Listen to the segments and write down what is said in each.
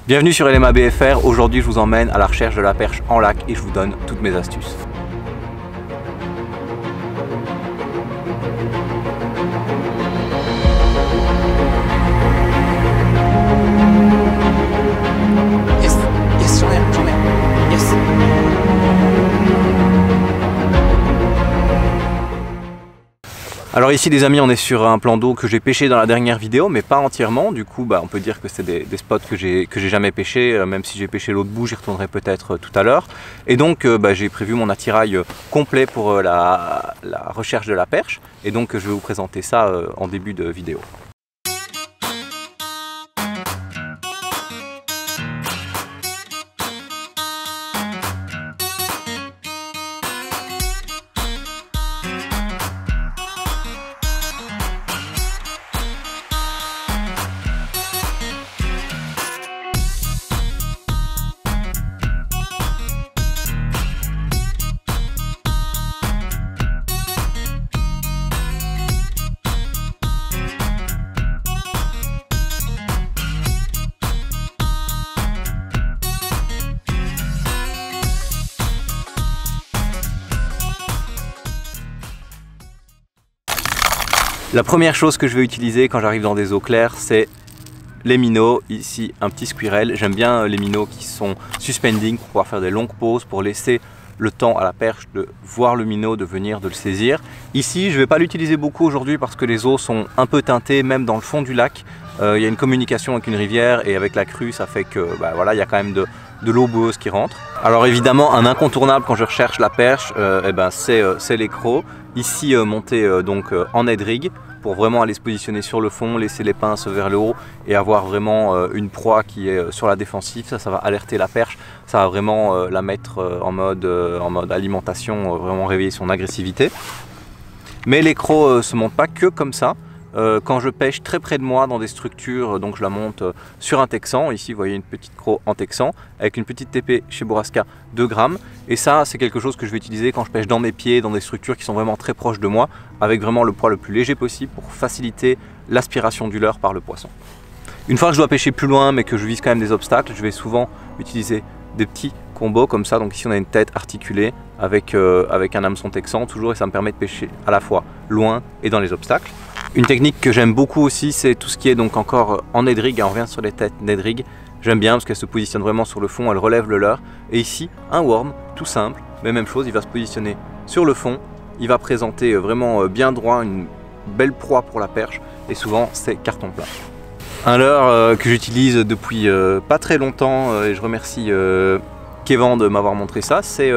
Bienvenue sur LMA BFR, aujourd'hui je vous emmène à la recherche de la perche en lac et je vous donne toutes mes astuces. Yes, j'en ai, yes. Alors ici les amis, on est sur un plan d'eau que j'ai pêché dans la dernière vidéo, mais pas entièrement. Du coup, on peut dire que c'est des spots que j'ai jamais pêché, même si j'ai pêché l'autre bout, j'y retournerai peut-être tout à l'heure. Et donc j'ai prévu mon attirail complet pour la recherche de la perche. Et donc je vais vous présenter ça en début de vidéo. La première chose que je vais utiliser quand j'arrive dans des eaux claires, c'est les minots. Ici, un petit squirrel. J'aime bien les minots qui sont suspending pour pouvoir faire des longues pauses, pour laisser le temps à la perche de voir le minot, de venir, de le saisir. Ici, je ne vais pas l'utiliser beaucoup aujourd'hui parce que les eaux sont un peu teintées, même dans le fond du lac. Il y a une communication avec une rivière et avec la crue, ça fait que voilà, il y a quand même de l'eau boueuse qui rentre. Alors évidemment, un incontournable quand je recherche la perche, c'est les crocs. Ici, monté donc en head rig, pour vraiment aller se positionner sur le fond, laisser les pinces vers le haut et avoir vraiment une proie qui est sur la défensive. Ça va alerter la perche, ça va vraiment la mettre en mode alimentation, vraiment réveiller son agressivité. Mais les crocs se montent pas que comme ça. Quand je pêche très près de moi dans des structures, donc je la monte sur un texan. Ici vous voyez une petite croc en texan avec une petite TP chez Bourrasca 2 grammes. Et ça c'est quelque chose que je vais utiliser quand je pêche dans mes pieds, dans des structures qui sont vraiment très proches de moi, avec vraiment le poids le plus léger possible pour faciliter l'aspiration du leurre par le poisson. Une fois que je dois pêcher plus loin mais que je vise quand même des obstacles, je vais souvent utiliser des petits combos comme ça. Donc ici on a une tête articulée avec un hameçon texan toujours, et ça me permet de pêcher à la fois loin et dans les obstacles. Une technique que j'aime beaucoup aussi, c'est tout ce qui est donc encore en head rig. On revient sur les têtes head rig. J'aime bien parce qu'elle se positionne vraiment sur le fond, elle relève le leurre. Et ici, un worm, tout simple, mais même chose, il va se positionner sur le fond. Il va présenter vraiment bien droit, une belle proie pour la perche. Et souvent, c'est carton plein. Un leurre que j'utilise depuis pas très longtemps, et je remercie Kevin de m'avoir montré ça, c'est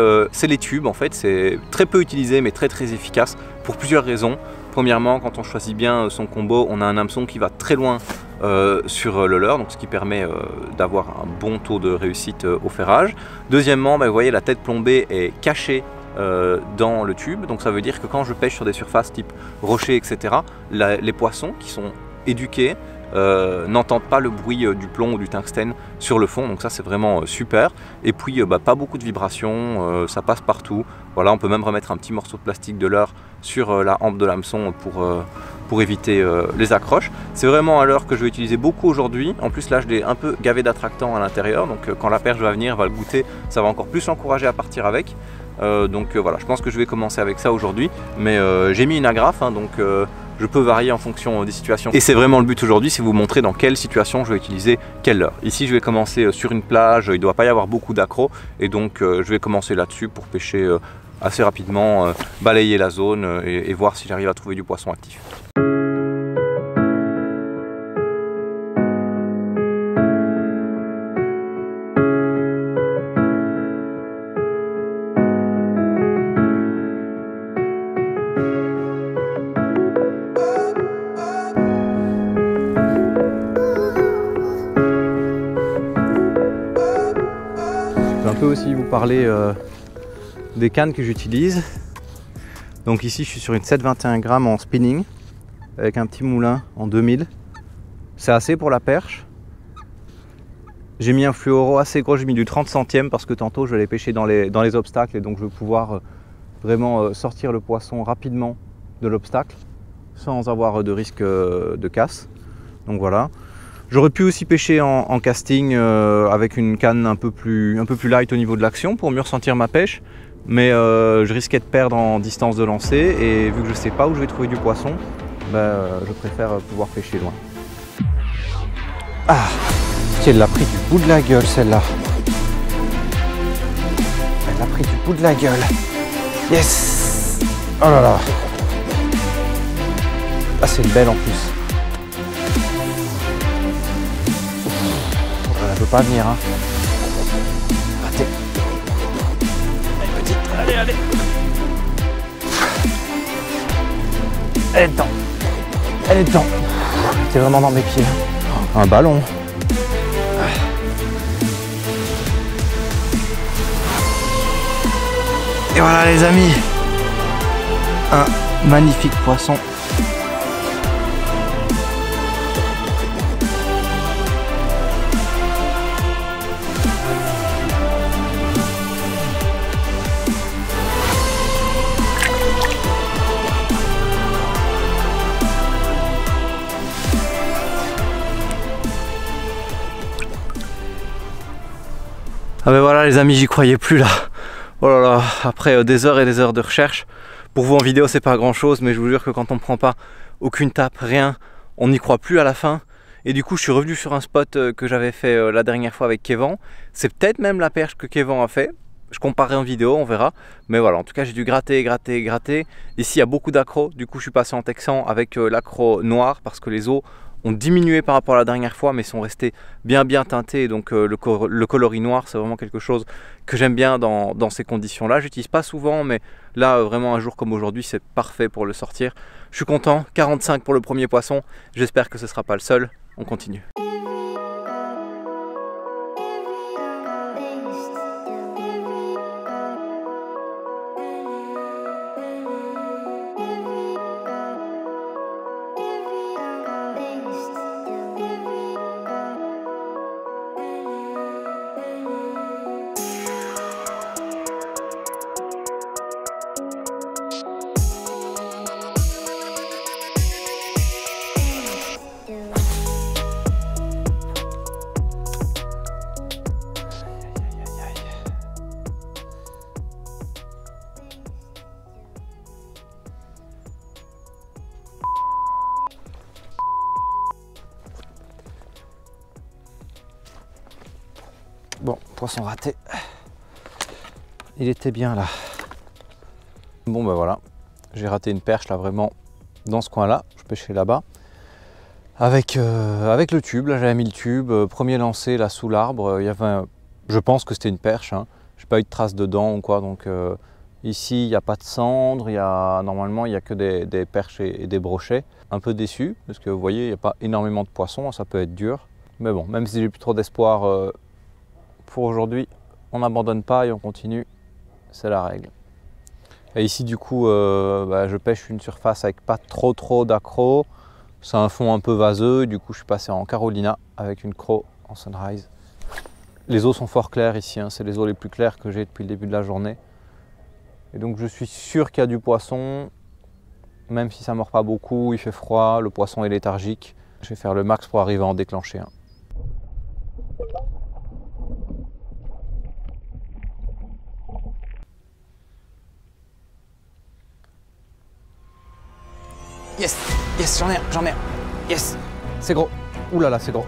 les tubes en fait. C'est très peu utilisé mais très efficace pour plusieurs raisons. Premièrement, quand on choisit bien son combo, on a un hameçon qui va très loin sur le leurre, donc ce qui permet d'avoir un bon taux de réussite au ferrage. Deuxièmement, vous voyez, la tête plombée est cachée dans le tube, donc ça veut dire que quand je pêche sur des surfaces type rocher, etc., les poissons qui sont éduqués n'entendent pas le bruit du plomb ou du tungstène sur le fond, donc ça c'est vraiment super. Et puis pas beaucoup de vibrations, ça passe partout. Voilà, on peut même remettre un petit morceau de plastique de leurre sur la hampe de l'hameçon pour éviter les accroches. C'est vraiment un leurre que je vais utiliser beaucoup aujourd'hui. En plus là je l'ai un peu gavé d'attractants à l'intérieur, donc quand la perche va venir, va le goûter, ça va encore plus l'encourager à partir avec. Voilà, je pense que je vais commencer avec ça aujourd'hui, mais j'ai mis une agrafe, hein, donc je peux varier en fonction des situations. Et c'est vraiment le but aujourd'hui, c'est vous montrer dans quelle situation je vais utiliser quel leurre. Ici je vais commencer sur une plage, il ne doit pas y avoir beaucoup d'accros, et donc je vais commencer là-dessus pour pêcher assez rapidement, balayer la zone et voir si j'arrive à trouver du poisson actif. Je peux aussi vous parler des cannes que j'utilise. Donc ici je suis sur une 7,21 grammes en spinning avec un petit moulin en 2000. C'est assez pour la perche. J'ai mis un fluoro assez gros, j'ai mis du 30 centièmes parce que tantôt je vais aller pêcher dans les obstacles et donc je vais pouvoir vraiment sortir le poisson rapidement de l'obstacle sans avoir de risque de casse. Donc voilà. J'aurais pu aussi pêcher en casting avec une canne un peu plus light au niveau de l'action pour mieux ressentir ma pêche. Mais je risquais de perdre en distance de lancer et vu que je ne sais pas où je vais trouver du poisson, je préfère pouvoir pêcher loin. Ah, elle l'a pris du bout de la gueule celle-là. Elle l'a pris du bout de la gueule. Yes! Oh là là! Ah, c'est une belle en plus. Elle ne peut pas venir, hein. Raté. Allez, petite, allez, allez. Elle est dedans. Elle est dedans. C'est vraiment dans mes pieds. Un ballon. Et voilà les amis. Un magnifique poisson. Ah ben voilà les amis, j'y croyais plus là. Oh là là, après des heures et des heures de recherche. Pour vous en vidéo c'est pas grand chose, mais je vous jure que quand on prend pas aucune tape, rien, on n'y croit plus à la fin. Et du coup je suis revenu sur un spot que j'avais fait la dernière fois avec Kevin. C'est peut-être même la perche que Kevin a fait. Je comparerai en vidéo, on verra. Mais voilà, en tout cas j'ai dû gratter, gratter, gratter. Ici il y a beaucoup d'accros, du coup je suis passé en texan avec l'accro noir parce que les os ont diminué par rapport à la dernière fois mais sont restés bien teintés, donc le coloris noir c'est vraiment quelque chose que j'aime bien dans ces conditions là. J'utilise pas souvent mais là vraiment un jour comme aujourd'hui c'est parfait pour le sortir. Je suis content, 45 pour le premier poisson, j'espère que ce sera pas le seul. On continue. Bon, poisson raté. Il était bien là. Bon ben voilà, j'ai raté une perche là vraiment dans ce coin là. Je pêchais là-bas. Avec le tube, là j'avais mis le tube. Premier lancé là sous l'arbre, il y avait je pense que c'était une perche. Hein. J'ai pas eu de traces dedans ou quoi. Donc ici il n'y a pas de cendre. Normalement il n'y a que des perches et des brochets. Un peu déçu parce que vous voyez il n'y a pas énormément de poissons. Ça peut être dur. Mais bon, même si j'ai plus trop d'espoir. Pour aujourd'hui, on n'abandonne pas et on continue, c'est la règle. Et ici du coup, je pêche une surface avec pas trop d'accros. C'est un fond un peu vaseux, du coup je suis passé en Carolina avec une croc en sunrise. Les eaux sont fort claires ici, hein. C'est les eaux les plus claires que j'ai depuis le début de la journée. Et donc je suis sûr qu'il y a du poisson, même si ça ne mord pas beaucoup, il fait froid, le poisson est léthargique. Je vais faire le max pour arriver à en déclencher un. Yes, yes, j'en ai un, yes. C'est gros. Ouh là là, c'est gros.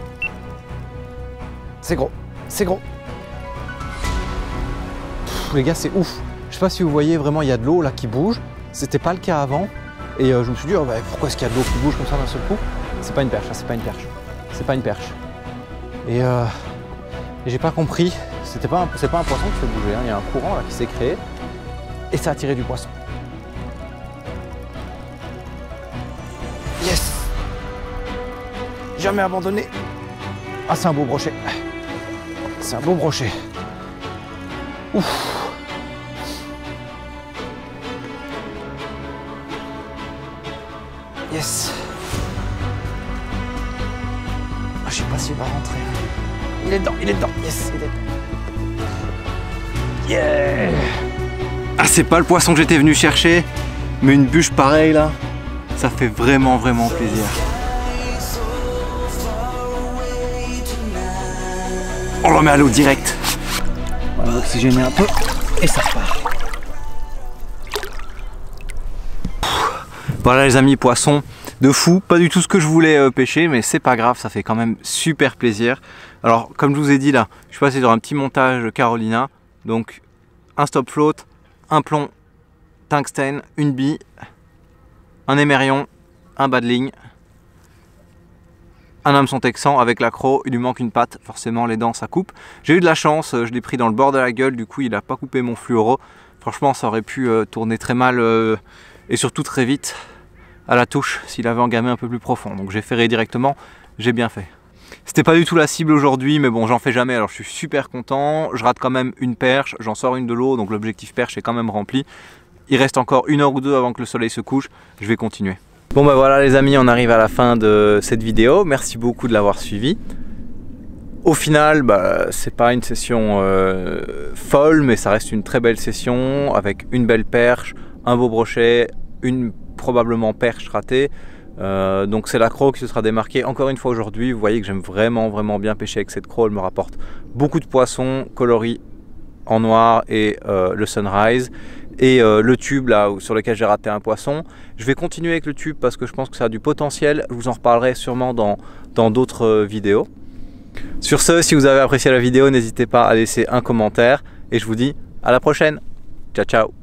C'est gros, c'est gros. Pff, les gars, c'est ouf. Je sais pas si vous voyez, vraiment, il y a de l'eau là qui bouge. C'était pas le cas avant. Et je me suis dit, pourquoi est-ce qu'il y a de l'eau qui bouge comme ça d'un seul coup? C'est pas une perche, c'est pas une perche. C'est pas une perche. Et j'ai pas compris. C'est pas un poisson qui fait bouger. Hein. Il y a un courant là qui s'est créé. Et ça a tiré du poisson. Yes. Jamais abandonné. Ah, c'est un beau brochet. C'est un beau brochet. Ouf. Yes. Ah, je sais pas s'il va rentrer. Il est dedans, yes, il est dedans. Yeah. Ah, c'est pas le poisson que j'étais venu chercher, mais une bûche pareille là, ça fait vraiment plaisir. On le remet à l'eau direct. On va oxygéner un peu et ça repart. Voilà les amis, poisson de fou, pas du tout ce que je voulais pêcher, mais c'est pas grave, ça fait quand même super plaisir. Alors comme je vous ai dit là, je suis passé sur un petit montage Carolina, donc un stop float, un plomb tungstène, une bille, un émerion, un bas de ligne, un hameçon texan avec l'accro, il lui manque une patte, forcément les dents ça coupe. J'ai eu de la chance, je l'ai pris dans le bord de la gueule, du coup il n'a pas coupé mon fluoro. Franchement ça aurait pu tourner très mal et surtout très vite à la touche s'il avait engamé un peu plus profond. Donc j'ai ferré directement, j'ai bien fait. C'était pas du tout la cible aujourd'hui, mais bon j'en fais jamais, alors je suis super content. Je rate quand même une perche, j'en sors une de l'eau, donc l'objectif perche est quand même rempli. Il reste encore 1 heure ou 2 avant que le soleil se couche, je vais continuer. Bon bah voilà les amis, on arrive à la fin de cette vidéo, merci beaucoup de l'avoir suivi. Au final, bah, c'est pas une session folle, mais ça reste une très belle session avec une belle perche, un beau brochet, une probablement perche ratée. Donc c'est la croc qui se sera démarquée encore une fois aujourd'hui. Vous voyez que j'aime vraiment bien pêcher avec cette croc, elle me rapporte beaucoup de poissons coloris en noir et le sunrise. Et le tube là sur lequel j'ai raté un poisson, je vais continuer avec le tube parce que je pense que ça a du potentiel. Je vous en reparlerai sûrement dans d'autres vidéos. Sur ce, si vous avez apprécié la vidéo, n'hésitez pas à laisser un commentaire et je vous dis à la prochaine. Ciao ciao.